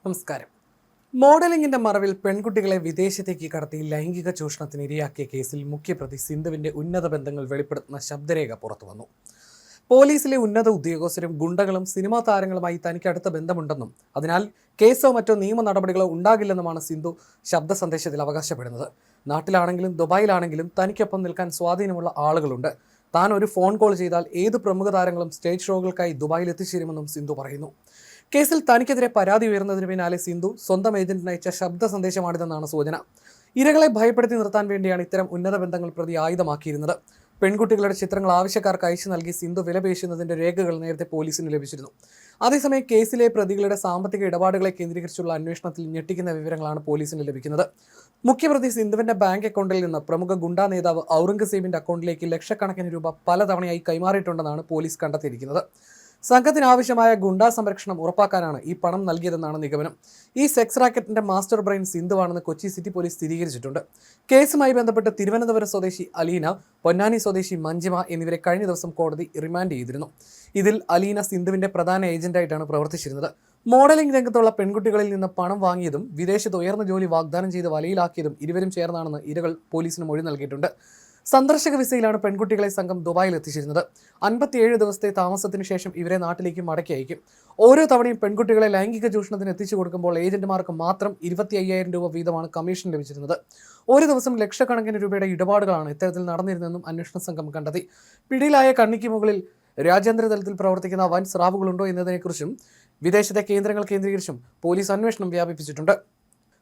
നമസ്കാരം. മോഡലിംഗിന്റെ മറവിൽ പെൺകുട്ടികളെ വിദേശത്തേക്ക് കടത്തി ലൈംഗിക ചൂഷണത്തിന് ഇരയാക്കിയ കേസിൽ മുഖ്യപ്രതി സിന്ധുവിന്റെ ഉന്നത ബന്ധങ്ങൾ വെളിപ്പെടുത്തുന്ന ശബ്ദരേഖ പുറത്തുവന്നു. പോലീസിലെ ഉന്നത ഉദ്യോഗസ്ഥരും ഗുണ്ടകളും സിനിമാ താരങ്ങളുമായി തനിക്ക് അടുത്ത ബന്ധമുണ്ടെന്നും അതിനാൽ കേസോ മറ്റോ നിയമ നടപടികളോ ഉണ്ടാകില്ലെന്നുമാണ് സിന്ധു ശബ്ദ സന്ദേശത്തിൽ അവകാശപ്പെടുന്നത്. നാട്ടിലാണെങ്കിലും ദുബായിലാണെങ്കിലും തനിക്കൊപ്പം നിൽക്കാൻ സ്വാധീനമുള്ള ആളുകളുണ്ട്. താൻ ഒരു ഫോൺ കോൾ ചെയ്താൽ ഏത് പ്രമുഖ താരങ്ങളും സ്റ്റേജ് ഷോകൾക്കായി ദുബായിൽ എത്തിച്ചേരുമെന്നും സിന്ധു പറയുന്നു. കേസിൽ തനിക്കെതിരെ പരാതി ഉയർന്നതിന് പിന്നാലെ സിന്ധു സ്വന്തം ഏജന്റിന് അയച്ച ശബ്ദ സന്ദേശമാണിതെന്നാണ് സൂചന. ഇരകളെ ഭയപ്പെടുത്തി നിർത്താൻ വേണ്ടിയാണ് ഇത്തരം ഉന്നത ബന്ധങ്ങൾ പ്രതി ആയുധമാക്കിയിരുന്നത്. പെൺകുട്ടികളുടെ ചിത്രങ്ങൾ ആവശ്യക്കാർക്ക് അയച്ചു നൽകി സിന്ധു വിലപേശുന്നതിന്റെ രേഖകൾ നേരത്തെ പോലീസിന് ലഭിച്ചിരുന്നു. അതേസമയം കേസിലെ പ്രതികളുടെ സാമ്പത്തിക ഇടപാടുകളെ കേന്ദ്രീകരിച്ചുള്ള അന്വേഷണത്തിൽ ഞെട്ടിക്കുന്ന വിവരങ്ങളാണ് പോലീസിന് ലഭിക്കുന്നത്. മുഖ്യപ്രതി സിന്ധുവിന്റെ ബാങ്ക് അക്കൗണ്ടിൽ നിന്ന് പ്രമുഖ ഗുണ്ടാ നേതാവ് ഔറംഗസേബിന്റെ അക്കൗണ്ടിലേക്ക് ലക്ഷക്കണക്കിന് രൂപ പലതവണയായി കൈമാറിയിട്ടുണ്ടെന്നാണ് പോലീസ് കണ്ടെത്തിയിരിക്കുന്നത്. സംഘത്തിന് ആവശ്യമായ ഗുണ്ടാ സംരക്ഷണം ഉറപ്പാക്കാനാണ് ഈ പണം നൽകിയതെന്നാണ് നിഗമനം. ഈ സെക്സ് റാക്കറ്റിന്റെ മാസ്റ്റർ ബ്രെയിൻ സിന്ധുവാണെന്ന് കൊച്ചി സിറ്റി പോലീസ് സ്ഥിരീകരിച്ചിട്ടുണ്ട്. കേസുമായി ബന്ധപ്പെട്ട് തിരുവനന്തപുരം സ്വദേശി അലീന, പൊന്നാനി സ്വദേശി മഞ്ജിമ എന്നിവരെ കഴിഞ്ഞ ദിവസം കോടതി റിമാൻഡ് ചെയ്തിരുന്നു. ഇതിൽ അലീന സിന്ധുവിന്റെ പ്രധാന ഏജന്റായിട്ടാണ് പ്രവർത്തിച്ചിരുന്നത്. മോഡലിംഗ് രംഗത്തുള്ള പെൺകുട്ടികളിൽ നിന്ന് പണം വാങ്ങിയതും വിദേശത്ത് ഉയർന്ന ജോലി വാഗ്ദാനം ചെയ്ത് വലയിലാക്കിയതും ഇരുവരും ചേർന്നാണെന്ന് ഇരകൾ പോലീസിന് മൊഴി നൽകിയിട്ടുണ്ട്. സന്ദർശക വിസയിലാണ് പെൺകുട്ടികളെ സംഘം ദുബായിൽ എത്തിച്ചിരുന്നത്. 57 ദിവസത്തെ താമസത്തിന് ശേഷം ഇവരെ നാട്ടിലേക്ക് മടക്കി അയക്കും. ഓരോ തവണയും പെൺകുട്ടികളെ ലൈംഗിക ചൂഷണത്തിന് എത്തിച്ചു കൊടുക്കുമ്പോൾ ഏജന്റുമാർക്ക് മാത്രം 25,000 രൂപ വീതമാണ് കമ്മീഷൻ ലഭിച്ചിരുന്നത്. ഒരു ദിവസം ലക്ഷക്കണക്കിന് രൂപയുടെ ഇടപാടുകളാണ് ഇത്തരത്തിൽ നടന്നിരുന്നതെന്നും അന്വേഷണ സംഘം കണ്ടെത്തി. പിടിയിലായ കണ്ണിക്ക് മുകളിൽ രാജ്യാന്തര തലത്തിൽ പ്രവർത്തിക്കുന്ന വൻ സ്രാവുകളുണ്ടോ എന്നതിനെക്കുറിച്ചും വിദേശത്തെ കേന്ദ്രങ്ങൾ കേന്ദ്രീകരിച്ചും പോലീസ് അന്വേഷണം വ്യാപിപ്പിച്ചിട്ടുണ്ട്.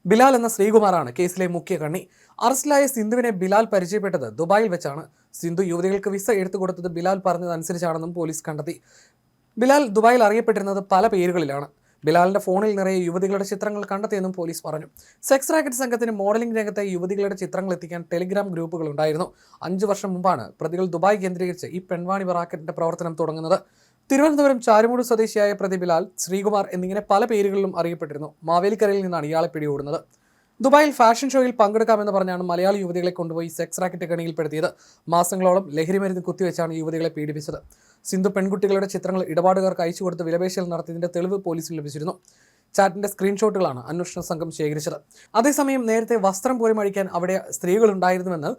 ബിലാൽ എന്ന ശ്രീകുമാറാണ് കേസിലെ മുഖ്യ കണ്ണി. അറസ്റ്റിലായ സിന്ധുവിനെ ബിലാൽ പരിചയപ്പെട്ടത് ദുബായിൽ വെച്ചാണ്. സിന്ധു യുവതികൾക്ക് വിസ എടുത്തു കൊടുത്തത് ബിലാൽ പറഞ്ഞതനുസരിച്ചാണെന്നും പോലീസ് കണ്ടെത്തി. ബിലാൽ ദുബായിൽ അറിയപ്പെട്ടിരുന്നത് പല പേരുകളിലാണ്. ബിലാലിന്റെ ഫോണിൽ നിറയെ യുവതികളുടെ ചിത്രങ്ങൾ കണ്ടെത്തിയെന്നും പോലീസ് പറഞ്ഞു. സെക്സ് റാക്കറ്റ് സംഘത്തിന് മോഡലിംഗ് രംഗത്തെ യുവതികളുടെ ചിത്രങ്ങൾ എത്തിക്കാൻ ടെലിഗ്രാം ഗ്രൂപ്പുകൾ ഉണ്ടായിരുന്നു. 5 വർഷം മുമ്പാണ് പ്രതികൾ ദുബായ് കേന്ദ്രീകരിച്ച് ഈ പെൺവാണി റാക്കറ്റിന്റെ പ്രവർത്തനം തുടങ്ങുന്നത്. തിരുവനന്തപുരം ചാരുമൂട് സ്വദേശിയായ പ്രതി ബിലാൽ, ശ്രീകുമാർ എന്നിങ്ങനെ പല പേരുകളിലും അറിയപ്പെട്ടിരുന്നു. മാവേലിക്കരയിൽ നിന്നാണ് ഇയാളെ പിടികൂടുന്നത്. ദുബായിൽ ഫാഷൻ ഷോയിൽ പങ്കെടുക്കാമെന്ന് പറഞ്ഞാണ് മലയാളി യുവതികളെ കൊണ്ടുപോയി സെക്സ് റാക്കറ്റ് കണിയിൽപ്പെടുത്തിയത്. മാസങ്ങളോളം ലഹരിമരുന്ന് കുത്തിവെച്ചാണ് യുവതികളെ പീഡിപ്പിച്ചത്. സിന്ധു പെൺകുട്ടികളുടെ ചിത്രങ്ങൾ ഇടപാടുകാർക്ക് അയച്ചു കൊടുത്ത് വിലപേശൽ നടത്തിയതിന്റെ തെളിവ് പോലീസിൽ ലഭിച്ചിരുന്നു. ചാറ്റിന്റെ സ്ക്രീൻഷോട്ടുകളാണ് അന്വേഷണ സംഘം ശേഖരിച്ചത്. അതേസമയം നേരത്തെ വസ്ത്രം പോലും അഴിക്കാൻ അവിടെ സ്ത്രീകളുണ്ടായിരുന്നുവെന്ന്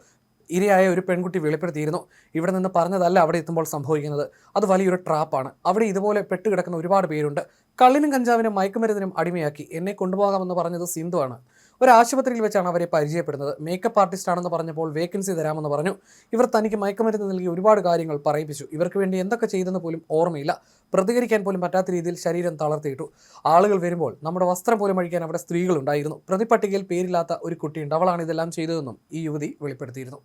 ഇരയായ ഒരു പെൺകുട്ടി വെളിപ്പെടുത്തിയിരുന്നു. ഇവിടെ നിന്ന് പറഞ്ഞതല്ല അവിടെ എത്തുമ്പോൾ സംഭവിക്കുന്നത്. അത് വലിയൊരു ട്രാപ്പാണ്. അവിടെ ഇതുപോലെ പെട്ടുകിടക്കുന്ന ഒരുപാട് പേരുണ്ട്. കള്ളിനും കഞ്ചാവിനും മയക്കുമരുന്നിനും അടിമയാക്കി എന്നെ കൊണ്ടുപോകാമെന്ന് പറഞ്ഞത് സിന്ധുവാണ്. ഒരു ആശുപത്രിയിൽ വെച്ചാണ് അവരെ പരിചയപ്പെടുന്നത്. മേക്കപ്പ് ആർട്ടിസ്റ്റ് ആണെന്ന് പറഞ്ഞപ്പോൾ വേക്കൻസി തരാമെന്ന് പറഞ്ഞു. ഇവർ തനിക്ക് മയക്കുമരുന്ന് നൽകി ഒരുപാട് കാര്യങ്ങൾ പറയിപ്പിച്ചു. ഇവർക്ക് വേണ്ടി എന്തൊക്കെ ചെയ്തെന്ന് പോലും ഓർമ്മയില്ല. പ്രതികരിക്കാൻ പോലും പറ്റാത്ത രീതിയിൽ ശരീരം തളർത്തിയിട്ടു. ആളുകൾ വരുമ്പോൾ നമ്മുടെ വസ്ത്രം പോലും അഴിക്കാൻ അവിടെ സ്ത്രീകളുണ്ടായിരുന്നു. പ്രതിപട്ടികയിൽ പേരില്ലാത്ത ഒരു കുട്ടിയുണ്ട്. അവളാണ് ഇതെല്ലാം ചെയ്തതെന്നും ഈ യുവതി വെളിപ്പെടുത്തിയിരുന്നു.